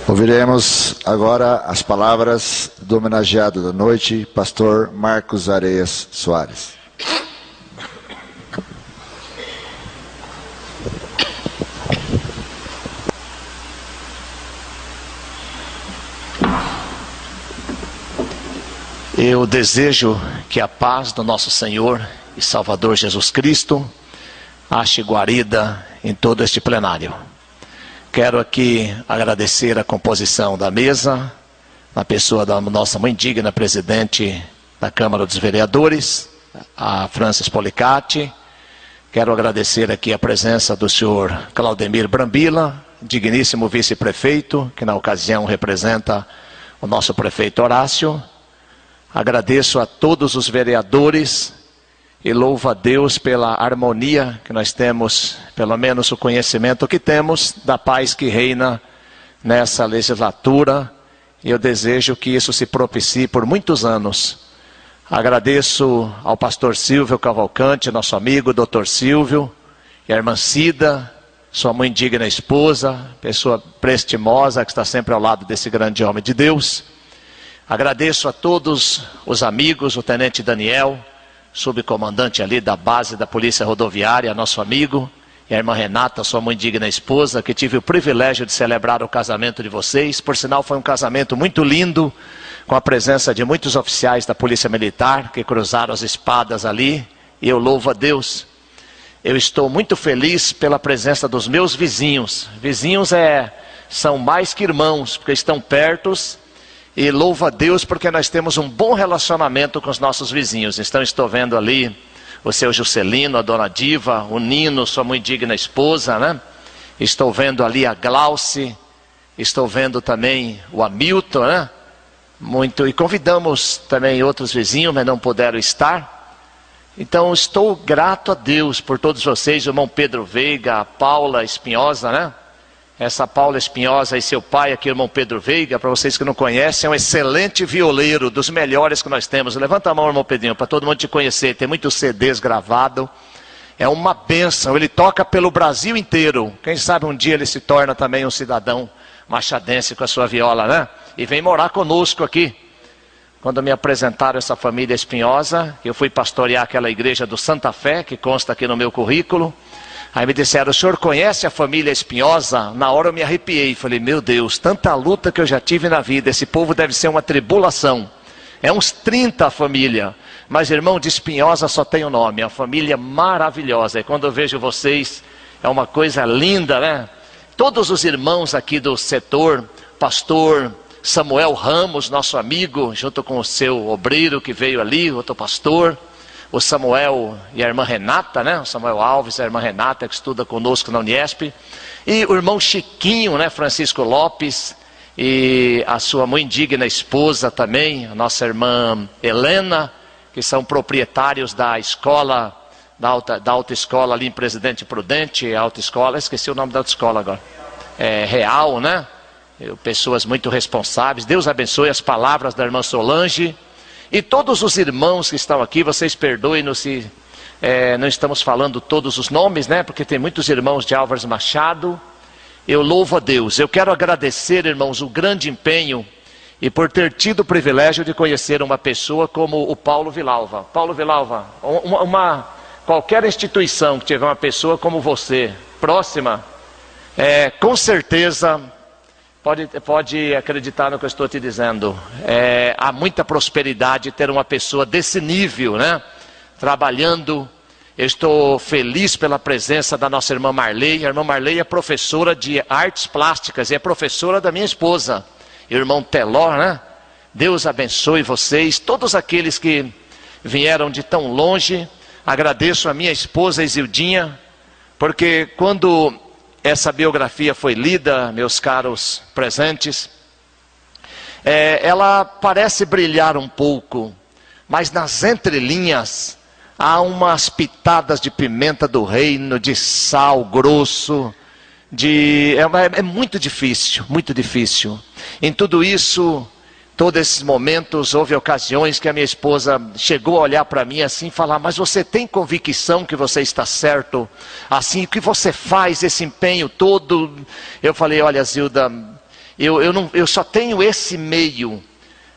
Ouviremos agora as palavras do homenageado da noite, pastor Marcos Areias Soares. Eu desejo que a paz do nosso Senhor e Salvador Jesus Cristo ache guarida em todo este plenário. Quero aqui agradecer a composição da mesa, na pessoa da nossa mãe digna presidente da Câmara dos Vereadores, a Francis Policati. Quero agradecer aqui a presença do senhor Claudemir Brambila, digníssimo vice-prefeito, que na ocasião representa o nosso prefeito Horácio. Agradeço a todos os vereadores e louvo a Deus pela harmonia que nós temos, pelo menos o conhecimento que temos da paz que reina nessa legislatura. E eu desejo que isso se propicie por muitos anos. Agradeço ao pastor Silvio Cavalcante, nosso amigo, doutor Silvio, e a irmã Cida, sua mãe digna esposa, pessoa prestimosa que está sempre ao lado desse grande homem de Deus. Agradeço a todos os amigos, o tenente Daniel, subcomandante ali da base da Polícia Rodoviária, nosso amigo, e a irmã Renata, sua mãe digna esposa, que tive o privilégio de celebrar o casamento de vocês. Por sinal, foi um casamento muito lindo, com a presença de muitos oficiais da Polícia Militar, que cruzaram as espadas ali, e eu louvo a Deus. Eu estou muito feliz pela presença dos meus vizinhos. Vizinhos são mais que irmãos, porque estão perto. E louvo a Deus porque nós temos um bom relacionamento com os nossos vizinhos. Então estou vendo ali o seu Juscelino, a dona Diva, o Nino, sua muito digna esposa, né? Estou vendo ali a Glauce, estou vendo também o Hamilton, né? E convidamos também outros vizinhos, mas não puderam estar. Então estou grato a Deus por todos vocês, o irmão Pedro Veiga, a Paula Espinhosa, né? Essa Paula Espinhosa e seu pai aqui, o irmão Pedro Veiga, para vocês que não conhecem, é um excelente violeiro, dos melhores que nós temos. Levanta a mão, irmão Pedrinho, para todo mundo te conhecer. Tem muitos CDs gravados. É uma bênção, ele toca pelo Brasil inteiro. Quem sabe um dia ele se torna também um cidadão machadense com a sua viola, né? E vem morar conosco aqui. Quando me apresentaram essa família Espinhosa, eu fui pastorear aquela igreja do Santa Fé, que consta aqui no meu currículo. Aí me disseram, o senhor conhece a família Espinhosa? Na hora eu me arrepiei, falei, meu Deus, tanta luta que eu já tive na vida, esse povo deve ser uma tribulação. É uns 30 a família, mas irmão, de Espinhosa só tem o nome, é uma família maravilhosa. E quando eu vejo vocês, é uma coisa linda, né? Todos os irmãos aqui do setor, pastor Samuel Ramos, nosso amigo, junto com o seu obreiro que veio ali, outro pastor, o Samuel e a irmã Renata, né? O Samuel Alves e a irmã Renata, que estuda conosco na Uniesp. E o irmão Chiquinho, né? Francisco Lopes, e a sua mãe digna esposa também, a nossa irmã Helena, que são proprietários da escola, da autoescola ali em Presidente Prudente, a autoescola, esqueci o nome da autoescola agora. Real, né? Pessoas muito responsáveis. Deus abençoe as palavras da irmã Solange. E todos os irmãos que estão aqui, vocês perdoem-nos se não estamos falando todos os nomes, né? Porque tem muitos irmãos de Álvares Machado. Eu louvo a Deus. Eu quero agradecer, irmãos, o grande empenho e por ter tido o privilégio de conhecer uma pessoa como o Paulo Vilalva. Paulo Vilalva, qualquer instituição que tiver uma pessoa como você, próxima, com certeza... Pode acreditar no que eu estou te dizendo. Há muita prosperidade ter uma pessoa desse nível, né? Trabalhando. Eu estou feliz pela presença da nossa irmã Marley. A irmã Marley é professora de artes plásticas e é professora da minha esposa. E o irmão Teló, né? Deus abençoe vocês. Todos aqueles que vieram de tão longe. Agradeço a minha esposa Isildinha, porque quando... essa biografia foi lida, meus caros presentes. Ela parece brilhar um pouco, mas nas entrelinhas há umas pitadas de pimenta do reino, de sal grosso, é muito difícil, muito difícil. Em tudo isso, todos esses momentos, houve ocasiões que a minha esposa chegou a olhar para mim assim e falar, mas você tem convicção que você está certo? Assim, o que você faz, esse empenho todo? Eu falei, olha Zilda, eu só tenho esse meio.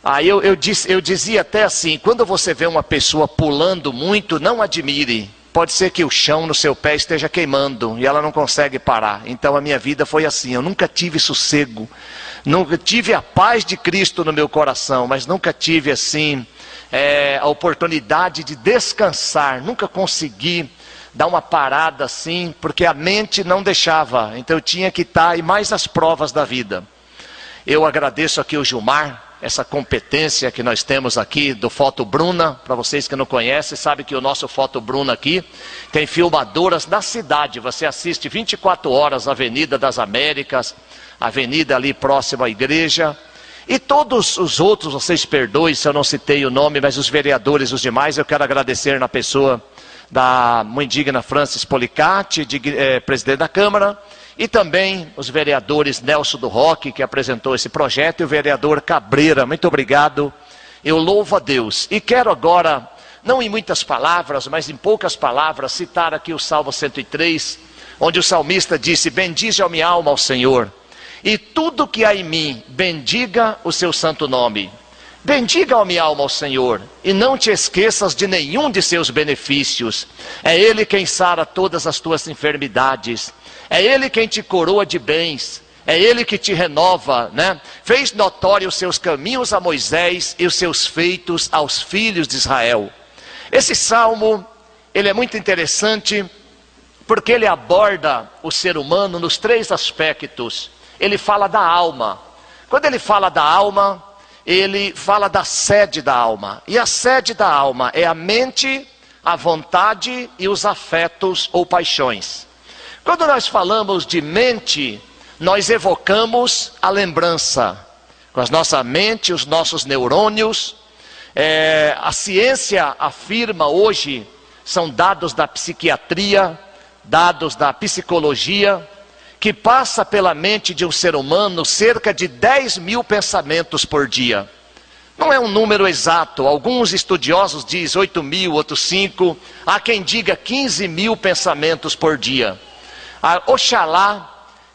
Aí eu dizia até assim, quando você vê uma pessoa pulando muito, não admire. Pode ser que o chão no seu pé esteja queimando e ela não consegue parar. Então a minha vida foi assim, eu nunca tive sossego. Nunca tive a paz de Cristo no meu coração, mas nunca tive assim a oportunidade de descansar. Nunca consegui dar uma parada assim, porque a mente não deixava. Então eu tinha que estar, e mais as provas da vida. Eu agradeço aqui o Gilmar, essa competência que nós temos aqui do Foto Bruna. Para vocês que não conhecem, sabe que o nosso Foto Bruna aqui tem filmadoras na cidade. Você assiste 24 horas a Avenida das Américas, avenida ali próxima à igreja. E todos os outros, vocês perdoem se eu não citei o nome, mas os vereadores, os demais, eu quero agradecer na pessoa da muito digna Francis Policati, presidente da Câmara, e também os vereadores Nelson do Roque, que apresentou esse projeto, e o vereador Cabreira. Muito obrigado, eu louvo a Deus. E quero agora, não em muitas palavras, mas em poucas palavras, citar aqui o Salmo 103, onde o salmista disse: bendize a minha alma ao Senhor, e tudo que há em mim, bendiga o seu santo nome. Bendiga a minha alma ao Senhor, e não te esqueças de nenhum de seus benefícios. É Ele quem sara todas as tuas enfermidades. É Ele quem te coroa de bens. É Ele que te renova, né? Fez notório os seus caminhos a Moisés e os seus feitos aos filhos de Israel. Esse salmo, ele é muito interessante, porque ele aborda o ser humano nos 3 aspectos. Ele fala da alma. Quando ele fala da alma, ele fala da sede da alma. E a sede da alma é a mente, a vontade e os afetos ou paixões. Quando nós falamos de mente, nós evocamos a lembrança. Com a nossa mente, os nossos neurônios. A ciência afirma hoje, são dados da psiquiatria, dados da psicologia, que passa pela mente de um ser humano cerca de 10 mil pensamentos por dia. Não é um número exato, alguns estudiosos dizem 8 mil, outros 5, há quem diga 15 mil pensamentos por dia. Oxalá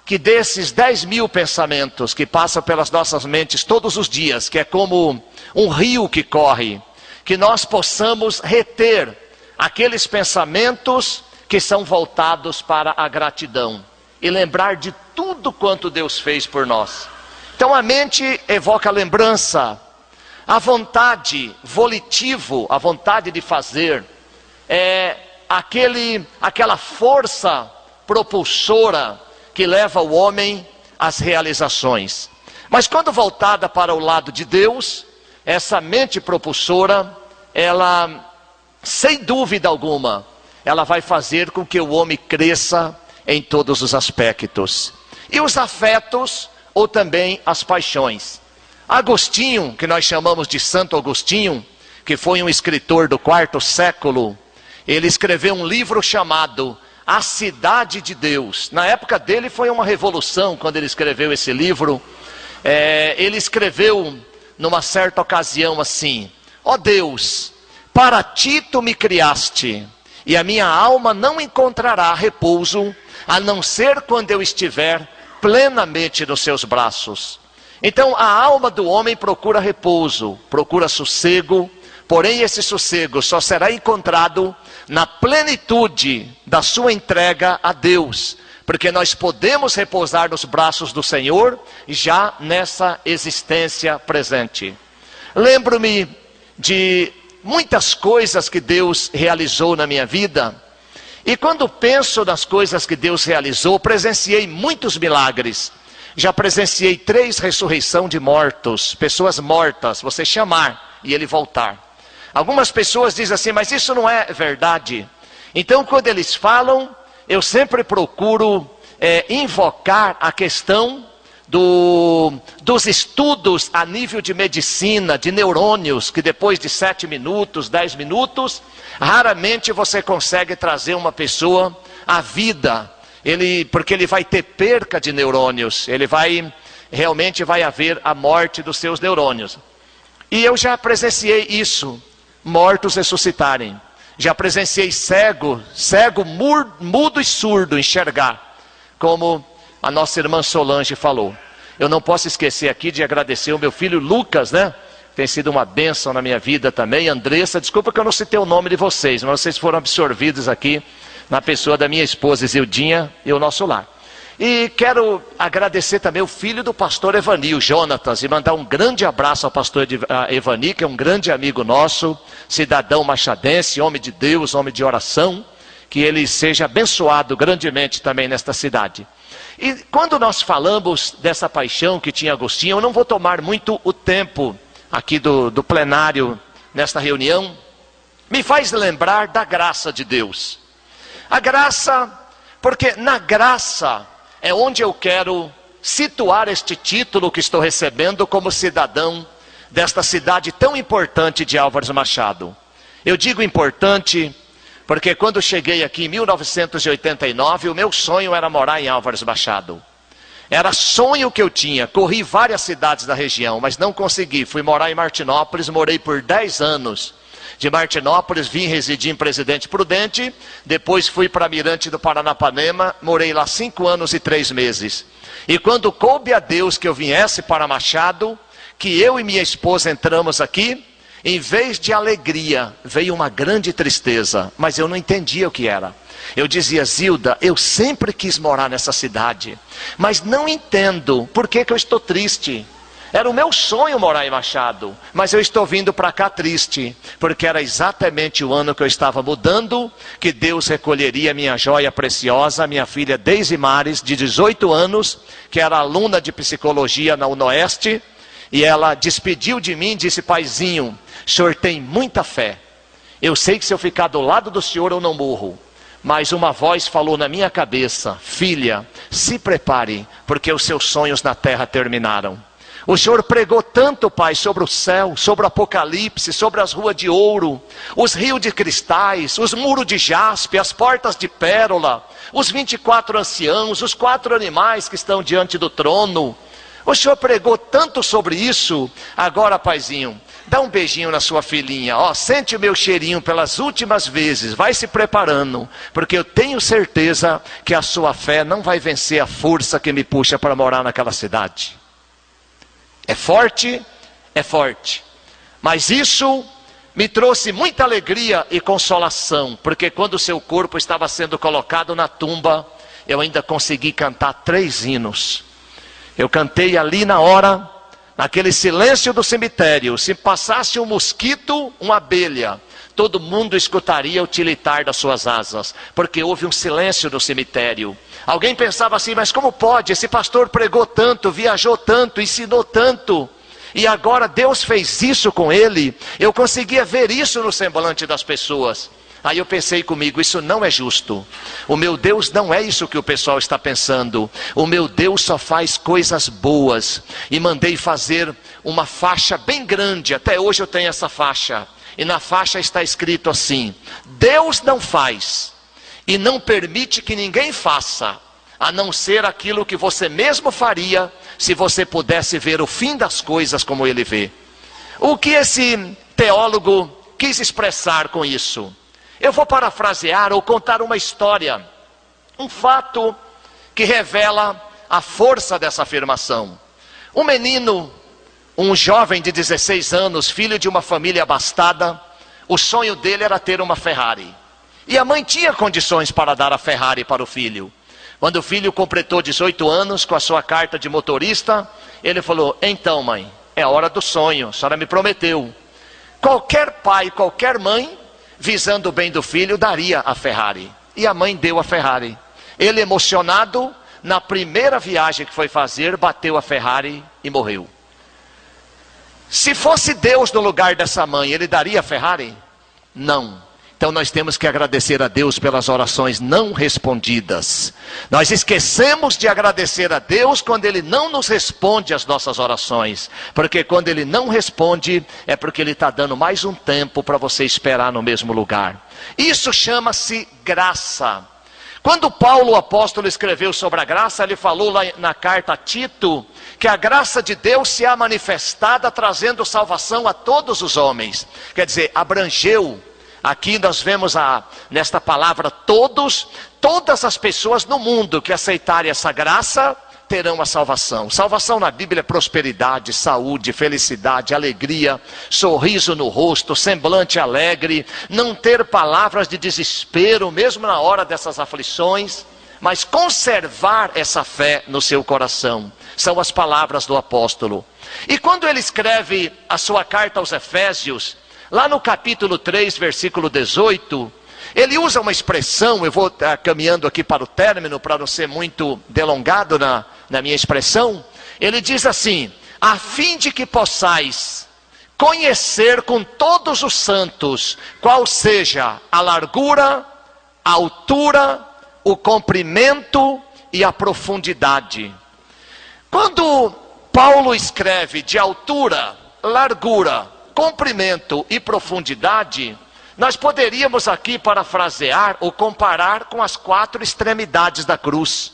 que desses 10 mil pensamentos que passam pelas nossas mentes todos os dias, que é como um rio que corre, que nós possamos reter aqueles pensamentos que são voltados para a gratidão. E lembrar de tudo quanto Deus fez por nós. Então a mente evoca a lembrança. A vontade, volitivo, a vontade de fazer, é aquela força propulsora que leva o homem às realizações. Mas quando voltada para o lado de Deus, essa mente propulsora, ela, sem dúvida alguma, ela vai fazer com que o homem cresça em todos os aspectos. E os afetos, ou também as paixões. Agostinho, que nós chamamos de Santo Agostinho, que foi um escritor do 4º século, ele escreveu um livro chamado A Cidade de Deus. Na época dele foi uma revolução quando ele escreveu esse livro. Ele escreveu numa certa ocasião assim: ó Deus, para ti tu me criaste, e a minha alma não encontrará repouso, a não ser quando eu estiver plenamente nos seus braços. Então a alma do homem procura repouso, procura sossego, porém esse sossego só será encontrado na plenitude da sua entrega a Deus, porque nós podemos repousar nos braços do Senhor já nessa existência presente. Lembro-me de muitas coisas que Deus realizou na minha vida. E quando penso nas coisas que Deus realizou, presenciei muitos milagres. Já presenciei 3 ressurreições de mortos, pessoas mortas, você chamar e ele voltar. Algumas pessoas dizem assim, mas isso não é verdade. Então quando eles falam, eu sempre procuro invocar a questão dos estudos a nível de medicina, de neurônios, que depois de 7 minutos, 10 minutos, raramente você consegue trazer uma pessoa à vida, porque ele vai ter perca de neurônios, realmente vai haver a morte dos seus neurônios. E eu já presenciei isso, mortos ressuscitarem. Já presenciei cego, mudo e surdo enxergar, como a nossa irmã Solange falou. eu não posso esquecer aqui de agradecer o meu filho Lucas, né? Tem sido uma bênção na minha vida também. Andressa, desculpa que eu não citei o nome de vocês, mas vocês foram absorvidos aqui na pessoa da minha esposa Zildinha e o nosso lar. E quero agradecer também o filho do pastor Evani, o Jonatas, e mandar um grande abraço ao pastor Evani, que é um grande amigo nosso, cidadão machadense, homem de Deus, homem de oração, que ele seja abençoado grandemente também nesta cidade. E quando nós falamos dessa paixão que tinha Agostinho, eu não vou tomar muito o tempo aqui do plenário nesta reunião, me faz lembrar da graça de Deus. A graça, porque na graça é onde eu quero situar este título que estou recebendo como cidadão desta cidade tão importante de Álvares Machado. Eu digo importante porque quando cheguei aqui em 1989, o meu sonho era morar em Álvares Machado. Era sonho que eu tinha, corri várias cidades da região, mas não consegui. Fui morar em Martinópolis, morei por 10 anos. De Martinópolis vim residir em Presidente Prudente, depois fui para Mirante do Paranapanema, morei lá 5 anos e 3 meses. E quando coube a Deus que eu viesse para Machado, que eu e minha esposa entramos aqui, em vez de alegria, veio uma grande tristeza, mas eu não entendia o que era. Eu dizia, Zilda, eu sempre quis morar nessa cidade, mas não entendo por que eu estou triste. Era o meu sonho morar em Machado, mas eu estou vindo para cá triste, porque era exatamente o ano que eu estava mudando, que Deus recolheria minha joia preciosa, minha filha Deise Mares, de 18 anos, que era aluna de psicologia na UNOeste, e ela despediu de mim e disse, paizinho, o senhor tem muita fé, eu sei que se eu ficar do lado do senhor eu não morro. Mas uma voz falou na minha cabeça, filha, se prepare, porque os seus sonhos na terra terminaram. O Senhor pregou tanto, Pai, sobre o céu, sobre o Apocalipse, sobre as ruas de ouro, os rios de cristais, os muros de jaspe, as portas de pérola, os 24 anciãos, os 4 animais que estão diante do trono. O Senhor pregou tanto sobre isso. Agora, paizinho, dá um beijinho na sua filhinha, ó, sente o meu cheirinho pelas últimas vezes, vai se preparando, porque eu tenho certeza que a sua fé não vai vencer a força que me puxa para morar naquela cidade. É forte, mas isso me trouxe muita alegria e consolação, porque quando o seu corpo estava sendo colocado na tumba, eu ainda consegui cantar 3 hinos. Eu cantei ali na hora, naquele silêncio do cemitério. Se passasse um mosquito, uma abelha, todo mundo escutaria o tilitar das suas asas, porque houve um silêncio no cemitério. Alguém pensava assim, mas como pode? Esse pastor pregou tanto, viajou tanto, ensinou tanto, e agora Deus fez isso com ele. Eu conseguia ver isso no semblante das pessoas. Aí eu pensei comigo, isso não é justo. O meu Deus não é isso que o pessoal está pensando. O meu Deus só faz coisas boas. E mandei fazer uma faixa bem grande, até hoje eu tenho essa faixa. E na faixa está escrito assim, Deus não faz e não permite que ninguém faça, a não ser aquilo que você mesmo faria, se você pudesse ver o fim das coisas como ele vê. O que esse teólogo quis expressar com isso? Eu vou parafrasear ou contar uma história, um fato que revela a força dessa afirmação. Um menino, um jovem de 16 anos, filho de uma família abastada, o sonho dele era ter uma Ferrari. E a mãe tinha condições para dar a Ferrari para o filho. Quando o filho completou 18 anos, com a sua carta de motorista, ele falou, então mãe, é a hora do sonho, a senhora me prometeu. Qualquer pai, qualquer mãe, visando o bem do filho, daria a Ferrari. E a mãe deu a Ferrari. Ele, emocionado, na primeira viagem que foi fazer, bateu a Ferrari e morreu. Se fosse Deus no lugar dessa mãe, ele daria a Ferrari? Não. Então nós temos que agradecer a Deus pelas orações não respondidas. Nós esquecemos de agradecer a Deus quando Ele não nos responde às nossas orações. Porque quando Ele não responde, é porque Ele está dando mais um tempo para você esperar no mesmo lugar. Isso chama-se graça. Quando Paulo, o apóstolo, escreveu sobre a graça, ele falou lá na carta a Tito, que a graça de Deus se há manifestada trazendo salvação a todos os homens. Quer dizer, abrangeu. Aqui nós vemos nesta palavra todas as pessoas no mundo que aceitarem essa graça, terão a salvação. Salvação na Bíblia é prosperidade, saúde, felicidade, alegria, sorriso no rosto, semblante alegre, não ter palavras de desespero, mesmo na hora dessas aflições, mas conservar essa fé no seu coração. São as palavras do apóstolo. E quando ele escreve a sua carta aos Efésios, lá no capítulo 3, versículo 18, ele usa uma expressão, eu vou caminhando aqui para o término, para não ser muito delongado na minha expressão. Ele diz assim: a fim de que possais conhecer com todos os santos, qual seja a largura, a altura, o comprimento e a profundidade. Quando Paulo escreve de altura, largura, comprimento e profundidade, nós poderíamos aqui parafrasear ou comparar com as 4 extremidades da cruz.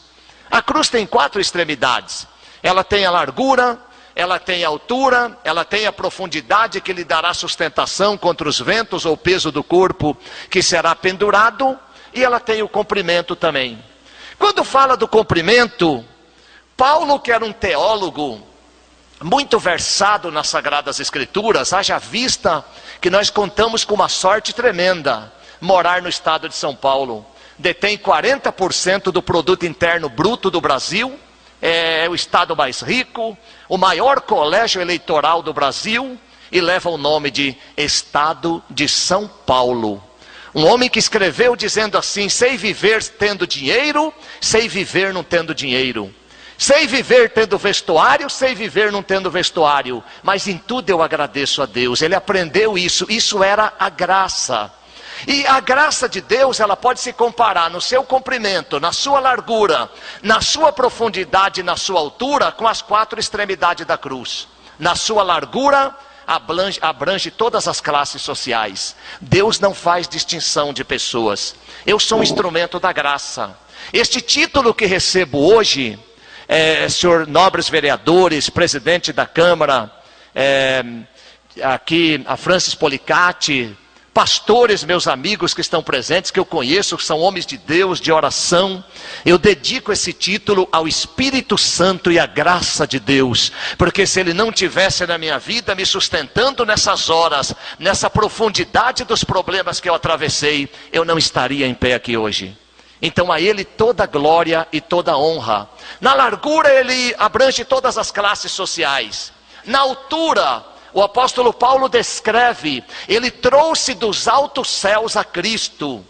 A cruz tem 4 extremidades. Ela tem a largura, ela tem a altura, ela tem a profundidade que lhe dará sustentação contra os ventos ou o peso do corpo que será pendurado, e ela tem o comprimento também. Quando fala do comprimento, Paulo, que era um teólogo muito versado nas Sagradas Escrituras, haja vista que nós contamos com uma sorte tremenda, morar no estado de São Paulo. Detém 40% do produto interno bruto do Brasil, é o estado mais rico, o maior colégio eleitoral do Brasil, e leva o nome de Estado de São Paulo. Um homem que escreveu dizendo assim: sei viver tendo dinheiro, sei viver não tendo dinheiro. Sei viver tendo vestuário, sei viver não tendo vestuário, mas em tudo eu agradeço a Deus. Ele aprendeu isso, isso era a graça. E a graça de Deus, ela pode se comparar no seu comprimento, na sua largura, na sua profundidade, na sua altura, com as 4 extremidades da cruz. Na sua largura, abrange todas as classes sociais. Deus não faz distinção de pessoas. Eu sou um instrumento da graça. Este título que recebo hoje, senhor nobres vereadores, presidente da Câmara, aqui a Francis Policati, pastores, meus amigos que estão presentes, que eu conheço, que são homens de Deus, de oração, eu dedico esse título ao Espírito Santo e à graça de Deus, porque se Ele não tivesse na minha vida me sustentando nessas horas, nessa profundidade dos problemas que eu atravessei, eu não estaria em pé aqui hoje. Então a Ele toda glória e toda honra. Na largura Ele abrange todas as classes sociais. Na altura, o apóstolo Paulo descreve, Ele trouxe dos altos céus a Cristo.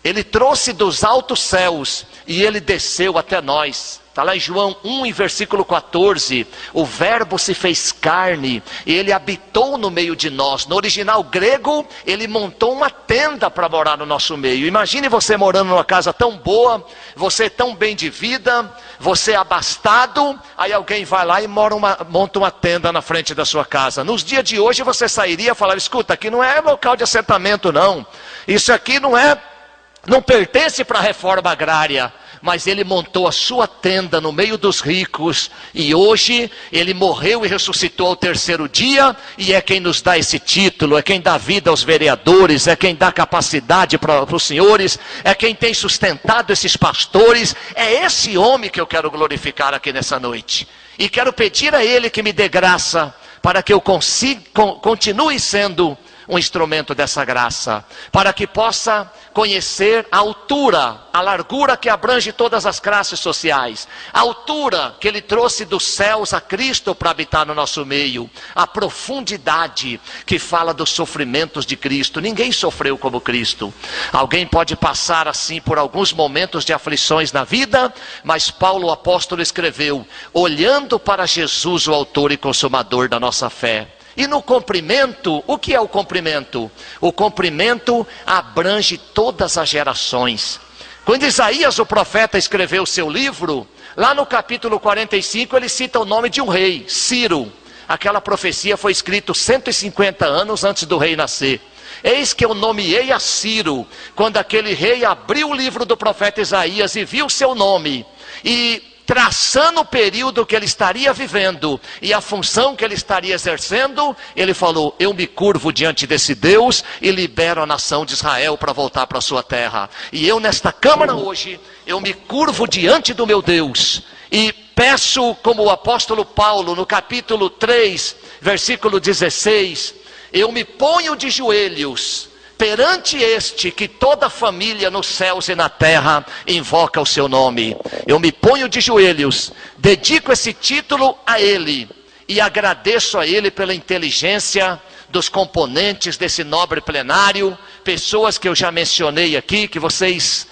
Ele trouxe dos altos céus e Ele desceu até nós. Está lá em João 1, em versículo 14, o verbo se fez carne, e Ele habitou no meio de nós. No original grego, Ele montou uma tenda para morar no nosso meio. Imagine você morando numa casa tão boa, você tão bem de vida, você abastado, aí alguém vai lá e monta uma tenda na frente da sua casa. Nos dias de hoje você sairia e falaria: escuta, aqui não é local de assentamento não, isso aqui não pertence para a reforma agrária. Mas Ele montou a sua tenda no meio dos ricos, e hoje Ele morreu e ressuscitou ao 3º dia, e é quem nos dá esse título, é quem dá vida aos vereadores, é quem dá capacidade para os senhores, é quem tem sustentado esses pastores. É esse homem que eu quero glorificar aqui nessa noite, e quero pedir a Ele que me dê graça, para que eu continue sendo um instrumento dessa graça, para que possa conhecer a altura, a largura que abrange todas as classes sociais, a altura que Ele trouxe dos céus a Cristo para habitar no nosso meio, a profundidade que fala dos sofrimentos de Cristo. Ninguém sofreu como Cristo. Alguém pode passar assim por alguns momentos de aflições na vida, mas Paulo o apóstolo escreveu, olhando para Jesus, o autor e consumador da nossa fé. E no comprimento, o que é o comprimento? O comprimento abrange todas as gerações. Quando Isaías, o profeta, escreveu o seu livro, lá no capítulo 45, ele cita o nome de um rei, Ciro. Aquela profecia foi escrita 150 anos antes do rei nascer. Eis que eu nomeei a Ciro, quando aquele rei abriu o livro do profeta Isaías e viu o seu nome, e traçando o período que ele estaria vivendo e a função que ele estaria exercendo, ele falou: eu me curvo diante desse Deus e libero a nação de Israel para voltar para a sua terra. E eu nesta câmara hoje, eu me curvo diante do meu Deus e peço como o apóstolo Paulo, no capítulo 3, versículo 16, eu me ponho de joelhos perante este que toda família nos céus e na terra invoca o seu nome. Eu me ponho de joelhos, dedico esse título a ele e agradeço a ele pela inteligência dos componentes desse nobre plenário, pessoas que eu já mencionei aqui, que vocês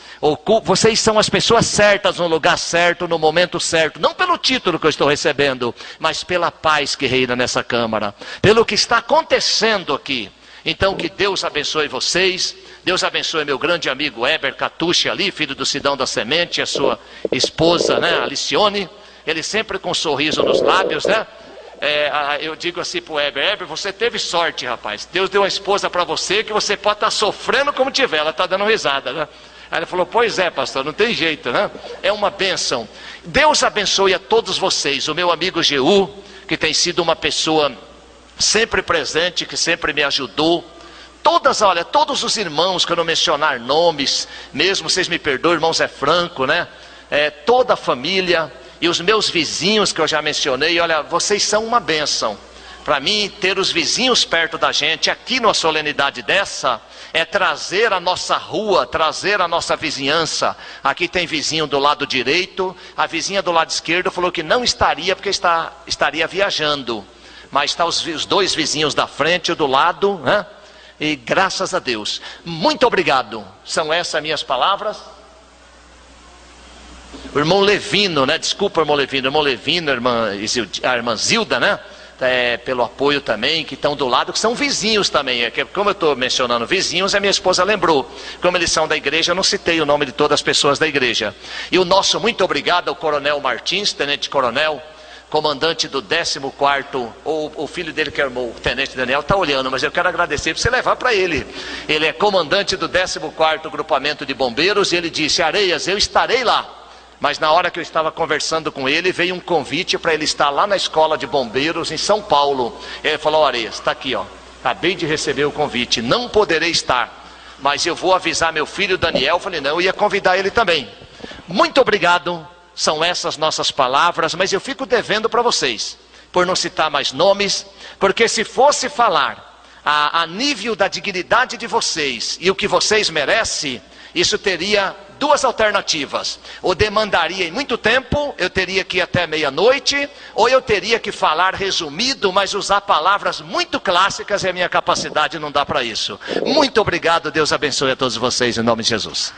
são as pessoas certas no lugar certo, no momento certo, não pelo título que eu estou recebendo, mas pela paz que reina nessa Câmara, pelo que está acontecendo aqui. Então que Deus abençoe vocês, Deus abençoe meu grande amigo Heber Catucci ali, filho do Sidão da Semente, a sua esposa, né, Alicione, ele sempre com um sorriso nos lábios, né? Eu digo assim pro Heber, você teve sorte, rapaz, Deus deu uma esposa para você que você pode estar sofrendo como tiver, ela está dando risada, né? Aí ele falou, pois é, pastor, não tem jeito, né? É uma bênção. Deus abençoe a todos vocês, o meu amigo Jeú, que tem sido uma pessoa sempre presente, que sempre me ajudou. Todos os irmãos, que eu não mencionar nomes, mesmo vocês me perdoem, irmão Zé Franco, né? Toda a família e os meus vizinhos que eu já mencionei, olha, vocês são uma bênção. Para mim, ter os vizinhos perto da gente, aqui numa solenidade dessa, é trazer a nossa rua, trazer a nossa vizinhança. Aqui tem vizinho do lado direito, a vizinha do lado esquerdo falou que não estaria, porque estaria viajando. Mas está os dois vizinhos da frente e do lado, né? E graças a Deus. Muito obrigado. São essas minhas palavras. O irmão Levino, né? Desculpa, irmão Levino, a irmã Zilda, né? Pelo apoio também, que estão do lado, que são vizinhos também. Como eu estou mencionando vizinhos, a minha esposa lembrou. Como eles são da igreja, eu não citei o nome de todas as pessoas da igreja. E o nosso muito obrigado ao coronel Martins, tenente coronel, comandante do 14º, ou o filho dele que armou, o tenente Daniel, está olhando, mas eu quero agradecer para você levar para ele. Ele é comandante do 14º grupamento de bombeiros, e ele disse, Areias, eu estarei lá. Mas na hora que eu estava conversando com ele, veio um convite para ele estar lá na escola de bombeiros em São Paulo. Ele falou, Areias, está aqui, ó, acabei de receber o convite, não poderei estar, mas eu vou avisar meu filho Daniel. Eu falei, não, eu ia convidar ele também. Muito obrigado. São essas nossas palavras, mas eu fico devendo para vocês, por não citar mais nomes, porque se fosse falar a nível da dignidade de vocês e o que vocês merecem, isso teria duas alternativas. Ou demandaria em muito tempo, eu teria que ir até meia-noite, ou eu teria que falar resumido, mas usar palavras muito clássicas, e a minha capacidade não dá para isso. Muito obrigado, Deus abençoe a todos vocês, em nome de Jesus.